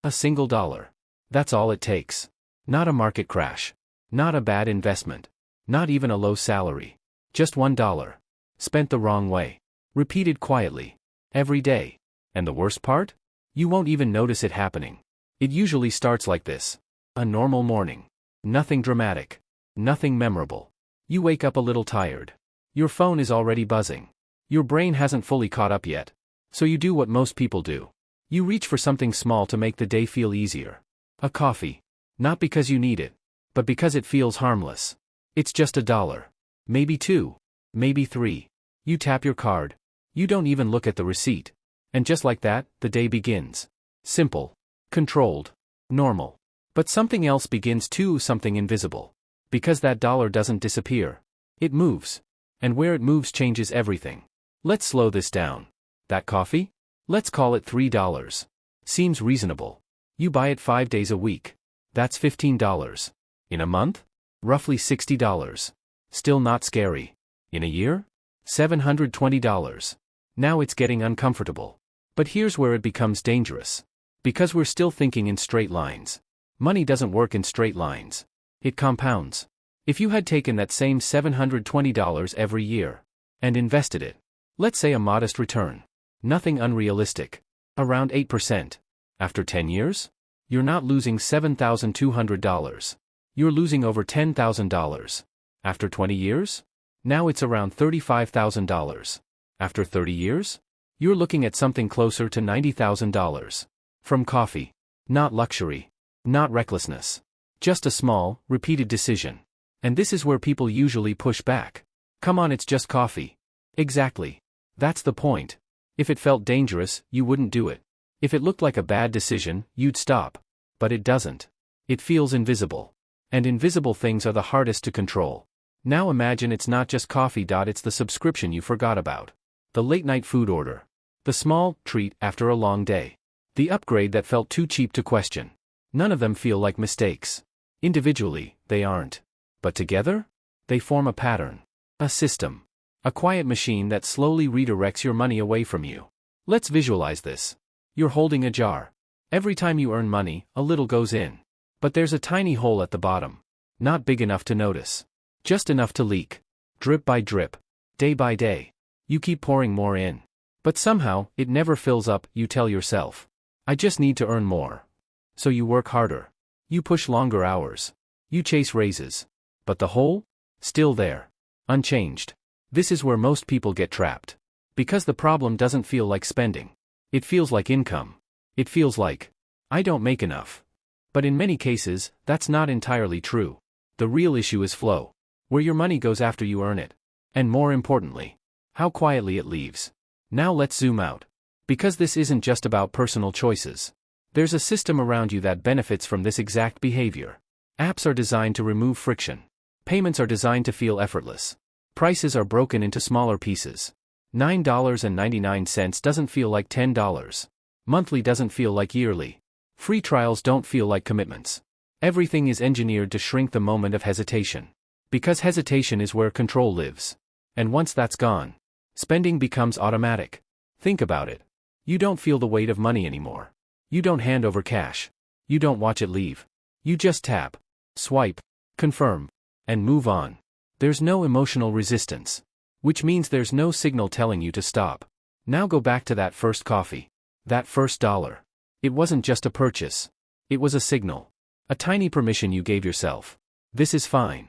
A single dollar. That's all it takes. Not a market crash. Not a bad investment. Not even a low salary. Just $1. Spent the wrong way. Repeated quietly. Every day. And the worst part? You won't even notice it happening. It usually starts like this. A normal morning. Nothing dramatic. Nothing memorable. You wake up a little tired. Your phone is already buzzing. Your brain hasn't fully caught up yet. So you do what most people do. You reach for something small to make the day feel easier. A coffee. Not because you need it, but because it feels harmless. It's just $1. Maybe $2. Maybe $3. You tap your card. You don't even look at the receipt. And just like that, the day begins. Simple. Controlled. Normal. But something else begins too, something invisible. Because that dollar doesn't disappear. It moves. And where it moves changes everything. Let's slow this down. That coffee? Let's call it $3. Seems reasonable. You buy it 5 days a week. That's $15. In a month? Roughly $60. Still not scary. In a year? $720. Now it's getting uncomfortable. But here's where it becomes dangerous. Because we're still thinking in straight lines. Money doesn't work in straight lines. It compounds. If you had taken that same $720 every year and invested it, let's say a modest return, nothing unrealistic, around 8%, after 10 years, you're not losing $7,200. You're losing over $10,000. After 20 years? Now it's around $35,000. After 30 years? You're looking at something closer to $90,000. From coffee. Not luxury. Not recklessness. Just a small, repeated decision. And this is where people usually push back. Come on, it's just coffee. Exactly. That's the point. If it felt dangerous, you wouldn't do it. If it looked like a bad decision, you'd stop. But it doesn't. It feels invisible. And invisible things are the hardest to control. Now imagine it's not just coffee. It's the subscription you forgot about. The late-night food order. The small treat after a long day. The upgrade that felt too cheap to question. None of them feel like mistakes. Individually, they aren't. But together? They form a pattern. A system. A quiet machine that slowly redirects your money away from you. Let's visualize this. You're holding a jar. Every time you earn money, a little goes in. But there's a tiny hole at the bottom. Not big enough to notice. Just enough to leak. Drip by drip. Day by day. You keep pouring more in. But somehow, it never fills up. You tell yourself, I just need to earn more. So you work harder. You push longer hours. You chase raises. But the hole? Still there. Unchanged. This is where most people get trapped. Because the problem doesn't feel like spending. It feels like income. It feels like, I don't make enough. But in many cases, that's not entirely true. The real issue is flow. Where your money goes after you earn it. And more importantly, how quietly it leaves. Now let's zoom out. Because this isn't just about personal choices. There's a system around you that benefits from this exact behavior. Apps are designed to remove friction. Payments are designed to feel effortless. Prices are broken into smaller pieces. $9.99 doesn't feel like $10. Monthly doesn't feel like yearly. Free trials don't feel like commitments. Everything is engineered to shrink the moment of hesitation. Because hesitation is where control lives. And once that's gone, spending becomes automatic. Think about it. You don't feel the weight of money anymore. You don't hand over cash. You don't watch it leave. You just tap, swipe, confirm, and move on. There's no emotional resistance. Which means there's no signal telling you to stop. Now go back to that first coffee. That first dollar. It wasn't just a purchase. It was a signal. A tiny permission you gave yourself. This is fine.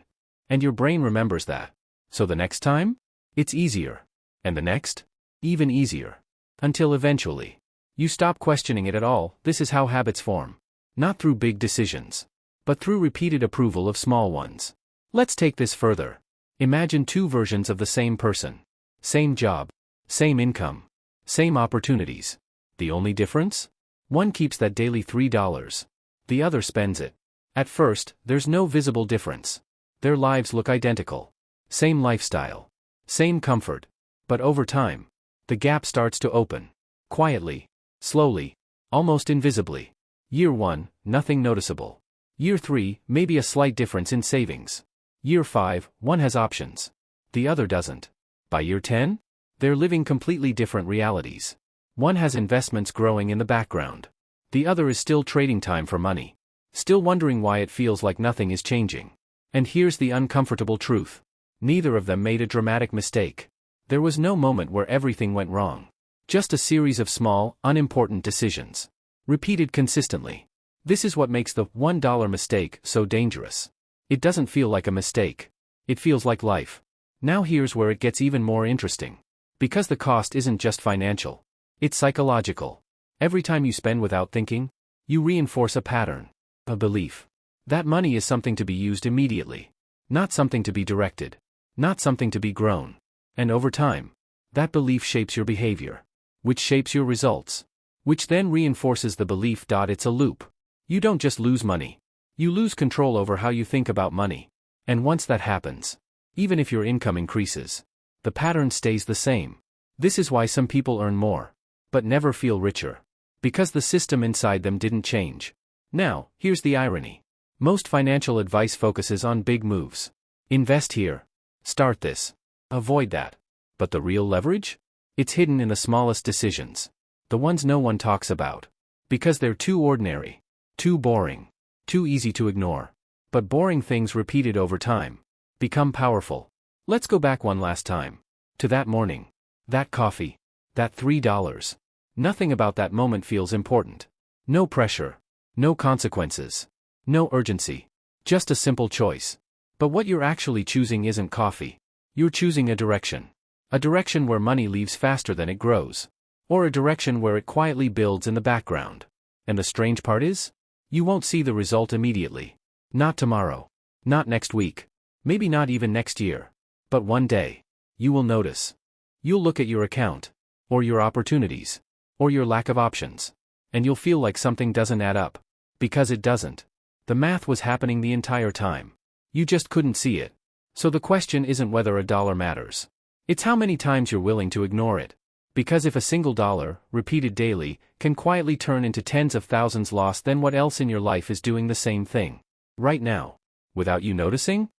And your brain remembers that. So the next time? It's easier. And the next? Even easier. Until eventually, you stop questioning it at all. This is how habits form. Not through big decisions, but through repeated approval of small ones. Let's take this further. Imagine two versions of the same person. Same job. Same income. Same opportunities. The only difference? One keeps that daily $3. The other spends it. At first, there's no visible difference. Their lives look identical. Same lifestyle. Same comfort. But over time, the gap starts to open. Quietly. Slowly. Almost invisibly. Year 1, nothing noticeable. Year 3, maybe a slight difference in savings. Year 5, one has options. The other doesn't. By year 10, they're living completely different realities. One has investments growing in the background. The other is still trading time for money. Still wondering why it feels like nothing is changing. And here's the uncomfortable truth. Neither of them made a dramatic mistake. There was no moment where everything went wrong. Just a series of small, unimportant decisions. Repeated consistently. This is what makes the $1 mistake so dangerous. It doesn't feel like a mistake. It feels like life. Now here's where it gets even more interesting. Because the cost isn't just financial. It's psychological. Every time you spend without thinking, you reinforce a pattern, a belief. That money is something to be used immediately. Not something to be directed. Not something to be grown. And over time, that belief shapes your behavior. Which shapes your results. Which then reinforces the belief. It's a loop. You don't just lose money. You lose control over how you think about money. And once that happens, even if your income increases, the pattern stays the same. This is why some people earn more, but never feel richer. Because the system inside them didn't change. Now, here's the irony. Most financial advice focuses on big moves. Invest here. Start this. Avoid that. But the real leverage? It's hidden in the smallest decisions. The ones no one talks about. Because they're too ordinary. Too boring. Too easy to ignore. But boring things repeated over time become powerful. Let's go back one last time. To that morning. That coffee. That $3. Nothing about that moment feels important. No pressure. No consequences. No urgency. Just a simple choice. But what you're actually choosing isn't coffee. You're choosing a direction. A direction where money leaves faster than it grows. Or a direction where it quietly builds in the background. And the strange part is? You won't see the result immediately. Not tomorrow. Not next week. Maybe not even next year. But one day, you will notice. You'll look at your account. Or your opportunities. Or your lack of options. And you'll feel like something doesn't add up. Because it doesn't. The math was happening the entire time. You just couldn't see it. So the question isn't whether a dollar matters. It's how many times you're willing to ignore it. Because if a single dollar, repeated daily, can quietly turn into tens of thousands lost, then what else in your life is doing the same thing? Right now. Without you noticing?